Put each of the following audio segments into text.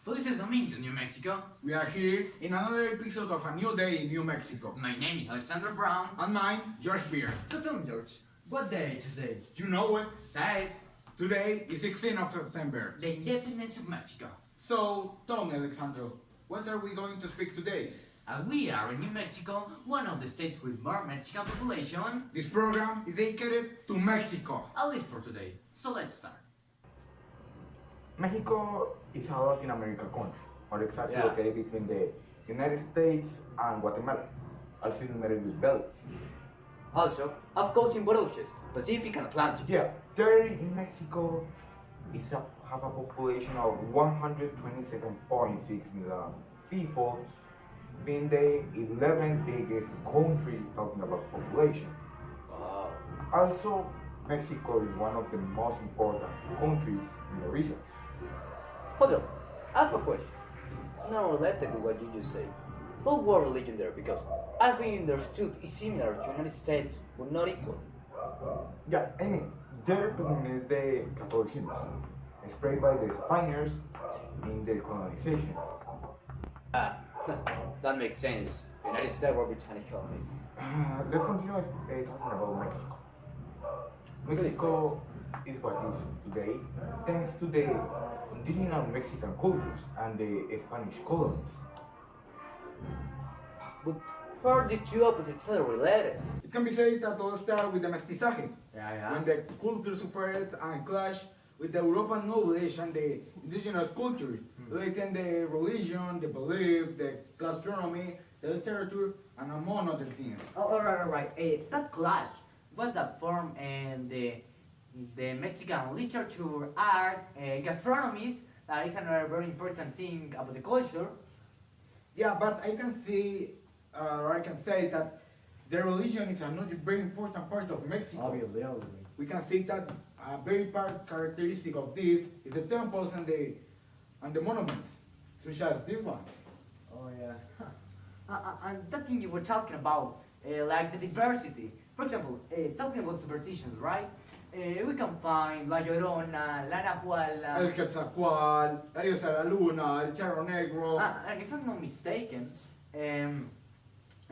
Felices Domingos, New Mexico. We are here in another episode of A New Day in New Mexico. My name is Alexander Brown. And mine, George Beer. So tell me, George, what day today? Do you know what? Say, Today is 16th of September. the independence of Mexico. So, tell me, Alexandro, what are we going to speak today? As we are in New Mexico, one of the states with more Mexican population, This program is dedicated to Mexico. at least for today. So let's start. Mexico is a Latin American country, more exactly Yeah. located between the United States and Guatemala, also united with Belize. Also, of course in Boroches, Pacific and Atlantic. Yeah, there in Mexico have a population of 127.6 million people, being the 11th biggest country talking about population. Wow. Also, Mexico is one of the most important countries in the region. Hold on, I have a question. Not related to what you just said. What was religion there? Because I think understood is similar to United States, but not equal. Yeah, I mean, their predominates the Catholicism, spread by the Spaniards in their colonization. Ah, that makes sense. United States were Britannic colonies. Let's continue talking about Mexico. Mexico is what it is today thanks to the indigenous Mexican cultures and the Spanish colonies. But how are these two opposites related? It can be said that all started with the mestizaje, Yeah, when the culture suffered and clashed with the European knowledge and the indigenous culture, relating the religion, the belief, the gastronomy, the literature, and among other things. Oh, alright. That clash was that form and the Mexican literature, art, gastronomies. That is another very important thing about the culture. Yeah, but I can see, or I can say that the religion is another very important part of Mexico. Obviously. We can see that a very part characteristic of this is the temples and the monuments, such as this one. Oh yeah. And that thing you were talking about, like the diversity. For example, talking about superstitions, right? We can find La Llorona, La Nahuala. El Quetzalcoatl, la diosa de la luna, el charro negro. And if I'm not mistaken,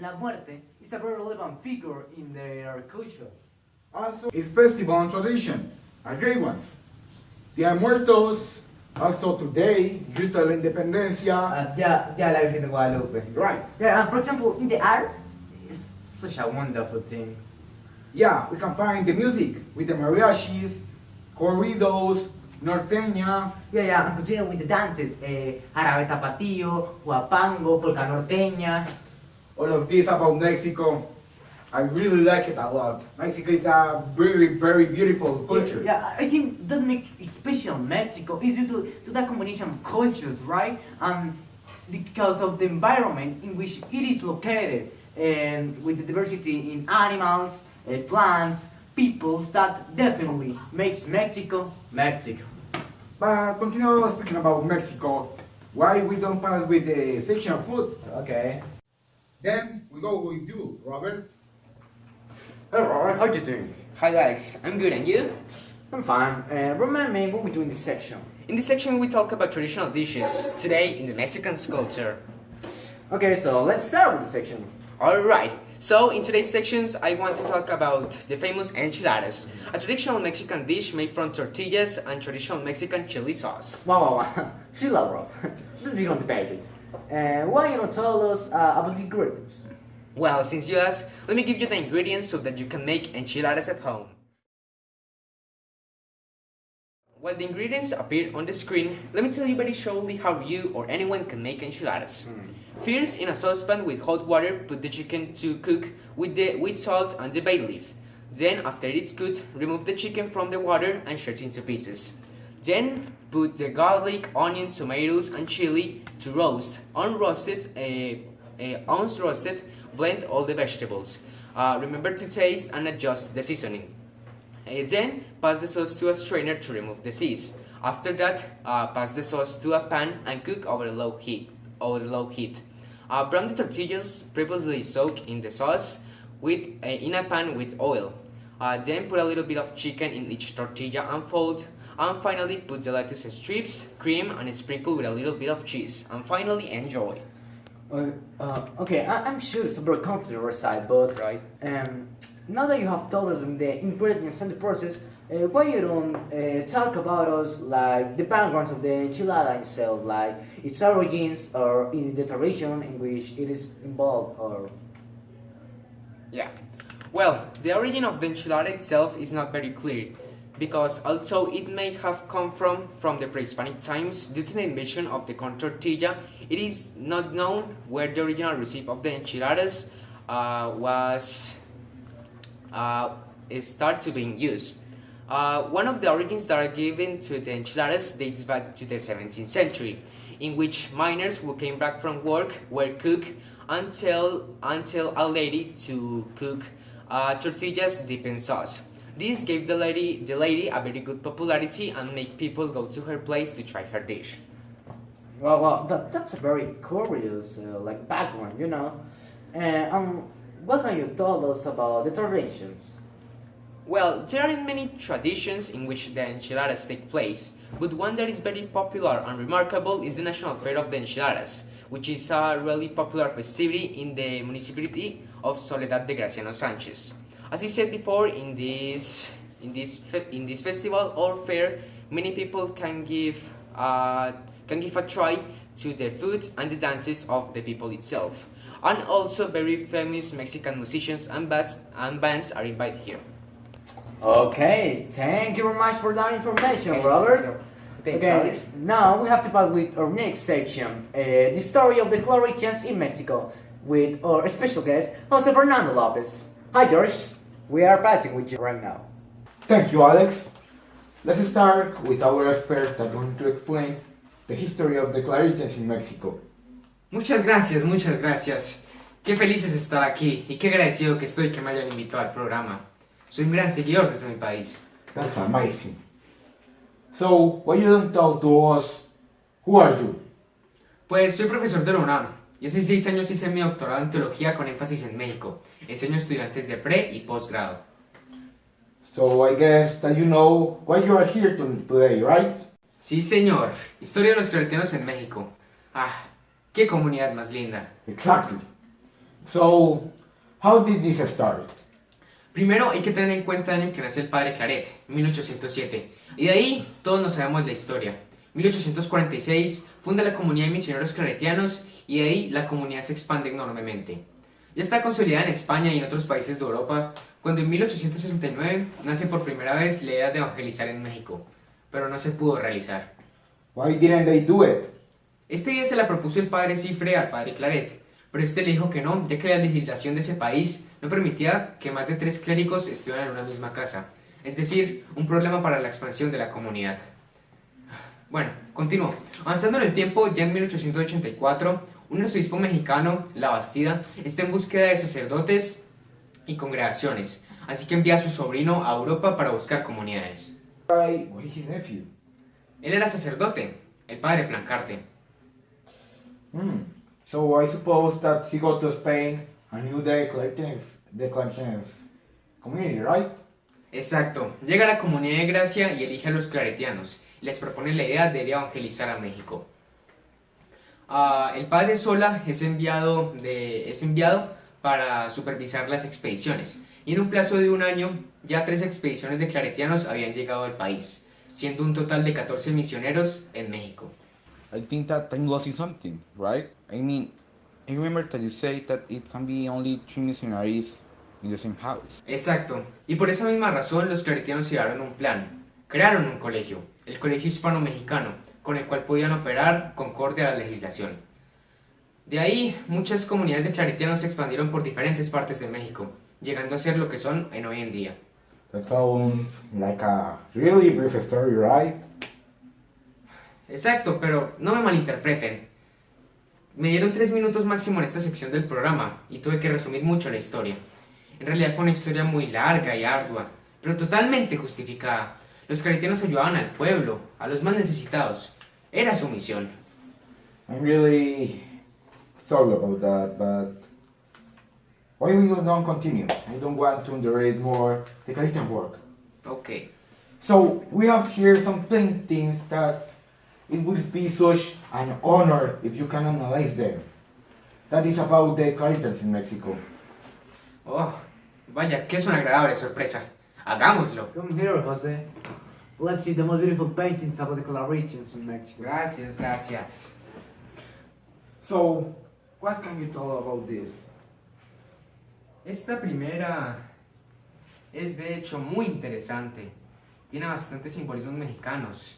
La Muerte is a very relevant figure in their culture. Also, its festival and tradition are great ones. Dia de Muertos, also today, due to la independencia. Yeah, la Virgen de Guadalupe. Right. Yeah, and for example, in the art, it's such a wonderful thing. Yeah, we can find the music with the mariachis, corridos, norteña. Yeah, and continue with the dances, Jarabe Tapatío, Huapango, Polka Norteña. All of this about Mexico. I really like it a lot. Mexico is a very, very beautiful culture. Yeah, I think that makes it special Mexico is due to that combination of cultures, right? And because of the environment in which it is located, and with the diversity in animals, plants, peoples, that definitely makes Mexico, Mexico. But continue speaking about Mexico. Why we don't pass with the section of food? Okay. Then we go with you, Robert. Hey Robert, how you doing? Hi Alex, I'm good and you? I'm fine. Remind me what we do in this section. In this section we talk about traditional dishes, today in the Mexican culture. Okay, so let's start with the section. Alright, so in today's sections I want to talk about the famous enchiladas, a traditional Mexican dish made from tortillas and traditional Mexican chili sauce. Wow. Chill out, bro. Let's begin on the basics. Why you don't tell us about the ingredients? Well, since you asked, let me give you the ingredients so that you can make enchiladas at home. While the ingredients appear on the screen, let me tell you very shortly how you or anyone can make enchiladas. First, in a saucepan with hot water, put the chicken to cook with salt and the bay leaf. Then, after it's cooked, remove the chicken from the water and shred it into pieces. Then, put the garlic, onion, tomatoes, and chili to roast. Once roasted, blend all the vegetables. Remember to taste and adjust the seasoning. Then pass the sauce to a strainer to remove the seeds. After that, pass the sauce to a pan and cook over low heat. Brown the tortillas previously soaked in the sauce in a pan with oil. Then put a little bit of chicken in each tortilla and fold. And finally, put the lettuce strips, cream, and sprinkle with a little bit of cheese. And finally, enjoy. Okay, I'm sure it's a very complicated recipe, but Right. now that you have told us the ingredients and the process, why you don't talk about us like the backgrounds of the enchilada itself, like its origins or in the tradition in which it is involved, or Yeah. Well, the origin of the enchilada itself is not very clear, because although it may have come from the pre-Hispanic times due to the invention of the corn tortilla, it is not known where the original recipe of the enchiladas was start to being used. One of the origins that are given to the enchiladas dates back to the 17th century, in which miners who came back from work were cooked until a lady to cook tortillas dipped in sauce. This gave the lady a very good popularity and made people go to her place to try her dish. well, that's a very curious like background, you know. What can you tell us about the traditions? Well, there are many traditions in which the enchiladas take place, but one that is very popular and remarkable is the National Fair of the Enchiladas, which is a really popular festivity in the municipality of Soledad de Graciano Sanchez. As I said before, in this festival or fair, many people can give a try to the food and the dances of the people itself, and also very famous Mexican musicians and bands are invited here. Okay, thank you very much for that information, Robert. Thanks, Okay, Alex. now we have to pass with our next section, the story of the Claretianos in Mexico, with our special guest, Jose Fernando Lopez. Hi, George. We are passing with you right now. Thank you, Alex. Let's start with our expert that going to explain the history of the Claretians in Mexico. Muchas gracias, muchas gracias. Qué feliz es estar aquí y qué agradecido que estoy que me hayan invitado al programa. Soy un gran seguidor desde mi país. That's amazing. So, why you don't talk to us? Who are you? Pues soy profesor de la UNAM y hace 6 años hice mi doctorado en teología con énfasis en México. Enseño a estudiantes de pre y posgrado. So, I guess that you know why you are here today, right? Sí, señor. Historia de los claretianos en México. Ah, qué comunidad más linda. Exactly. So, how did this start? Primero hay que tener en cuenta el año que nace el padre Claret, 1807, y de ahí todos nos sabemos la historia. 1846 funda la comunidad de misioneros claretianos y de ahí la comunidad se expande enormemente. Ya está consolidada en España y en otros países de Europa, cuando en 1869 nace por primera vez la idea de evangelizar en México, pero no se pudo realizar. Why didn't they do it? Esta idea se la propuso el padre Cifre al padre Claret, pero este le dijo que no, ya que la legislación de ese país no permitía que más de 3 clérigos estuvieran en una misma casa, es decir, un problema para la expansión de la comunidad. Bueno, continúo. Avanzando en el tiempo, ya en 1884, un arzobispo mexicano, La Bastida, está en búsqueda de sacerdotes y congregaciones, así que envía a su sobrino a Europa para buscar comunidades. Why his nephew? Él era sacerdote, el padre Plancarte. So I suppose that he go to Spain and knew the Claretians community, right? Exacto, llega a la comunidad de Gracia y elige a los claretianos, y les propone la idea de ir a evangelizar a México. El padre Sola es enviado para supervisar las expediciones, y en un plazo de 1 año ya 3 expediciones de claretianos habían llegado al país, siendo un total de 14 misioneros en México. I think that I'm losing something, right? I mean, I remember that you say that it can be only 3 missionaries in the same house. Exacto, y por esa misma razón los claretianos llevaron un plan. Crearon un colegio, el Colegio Hispano-Mexicano, con el cual podían operar concordia a la legislación. De ahí, muchas comunidades de claretianos se expandieron por diferentes partes de México, llegando a ser lo que son en hoy en día. That sounds like a really brief story, right? Exacto, pero no me malinterpreten. Me dieron 3 minutos máximo en esta sección del programa y tuve que resumir mucho la historia. En realidad fue una historia muy larga y ardua, pero totalmente justificada. Los claretianos ayudaban al pueblo, a los más necesitados. Era su misión. I'm really sorry about that, but why we don't continue? I don't want to underrate more the Claretian work. Ok. So we have here some paintings that it would be such an honor if you can analyze them. That is about the Claretianos in Mexico. Oh, vaya, que es una agradable sorpresa. Hagámoslo. Come here, Jose. Let's see the most beautiful paintings about the Claretians in Mexico. Gracias, gracias. So, what can you tell about this? Esta primera es de hecho muy interesante. Tiene bastantes simbolismos mexicanos.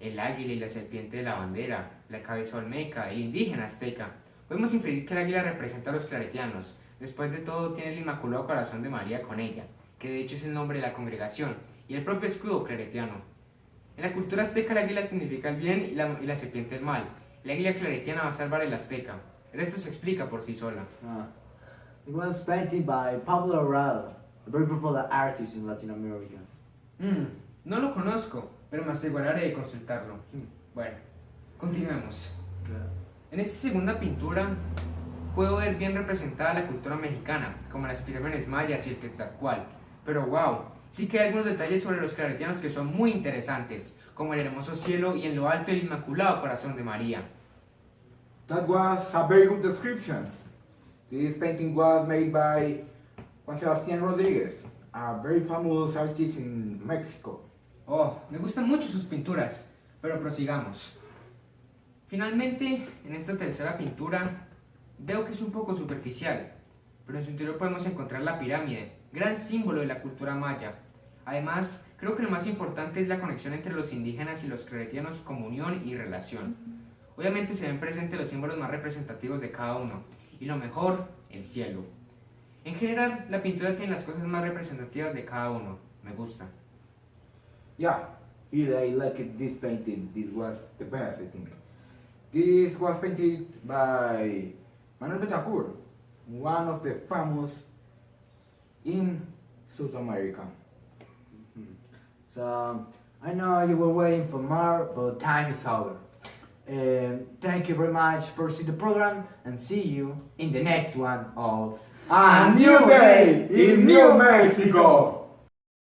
El águila y la serpiente de la bandera, la cabeza olmeca, el indígena azteca. Podemos inferir que el águila representa a los claretianos. Después de todo, tiene el Inmaculado Corazón de María con ella, que de hecho es el nombre de la congregación, y el propio escudo claretiano. En la cultura azteca, el águila significa el bien y la serpiente el mal. El águila claretiana va a salvar el azteca. El resto se explica por sí sola. It was painted by Pablo Arado, a very popular artist in Latin America. No lo conozco, pero me aseguraré de consultarlo. Bueno, continuemos. En esta segunda pintura puedo ver bien representada la cultura mexicana, como las pirámides mayas y el Quetzalcóatl. Pero wow, sí que hay algunos detalles sobre los claretianos que son muy interesantes, como el hermoso cielo y en lo alto el Inmaculado Corazón de María. That was a very good description. This painting was made by Juan Sebastián Rodríguez, a very famous artist in Mexico. Oh, me gustan mucho sus pinturas, pero prosigamos. Finalmente, en esta tercera pintura, veo que es un poco superficial, pero en su interior podemos encontrar la pirámide, gran símbolo de la cultura maya. Además, creo que lo más importante es la conexión entre los indígenas y los claretianos como unión y relación. Obviamente se ven presentes los símbolos más representativos de cada uno, y lo mejor, el cielo. En general, la pintura tiene las cosas más representativas de cada uno. Me gusta. Yeah, I like this painting. This was the best, I think. This was painted by Manuel Betancourt, one of the famous in South America. So, I know you were waiting for more, but time is over. Thank you very much for seeing the program, and see you in the next one of A New Day in New Mexico!